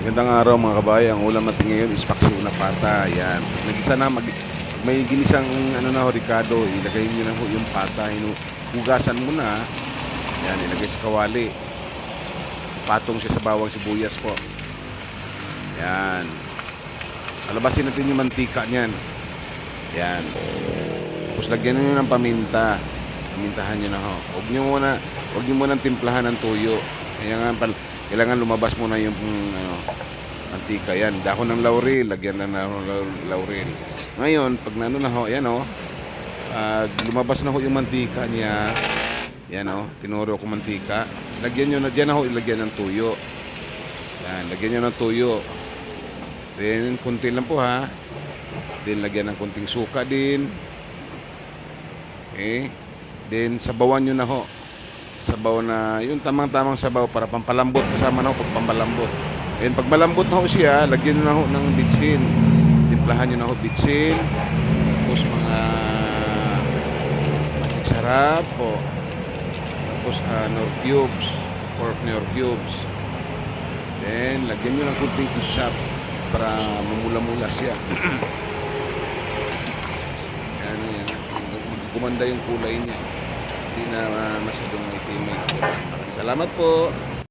Magandang araw mga kabayan. Ang ulam natin ngayon is paksiw na pata. Yan. Nagisa na may ginisang ano na ho, Ricardo, ilagay niyo na ho yung pata. Hugasan mo na. Yan, ilagay sa kawali. Patong siya sa bawang sibuyas po. Yan. Palabasin natin yung mantika niyan. Yan. Tapos lagyan niyo ng paminta. Pamintahan niyo na ho. Huwag niyo muna timplahan ng tuyo. Kailangan lumabas muna yung mantika. Yan, dahon ng laurel, lagyan na ng laurel. Ngayon, pag nano na ho, yan ho, lumabas na ho yung mantika niya. Yan ho, tinuro ko mantika. Lagyan nyo na, dyan na ho, ilagyan ng tuyo. Yan, lagyan nyo ng tuyo. Then, kunti lang po ha. Then, lagyan ng kunting suka din. Okay. Then, sabawan nyo na ho. Sabaw na, yung tamang-tamang sabaw para pampalambot. Kasama na ho pag pampalambot. And pag malambot na ho siya, lagyan nyo na ho ng bitsin. Timplahan nyo na ho bitsin. Tapos mga sarap po. Tapos nor cubes. Pork nor cubes. Then, lagyan nyo ng kunting ketchup para mamula-mula siya. Yan. Gumanda yung kulay niya. Hindi na masyadong itim. Salamat po.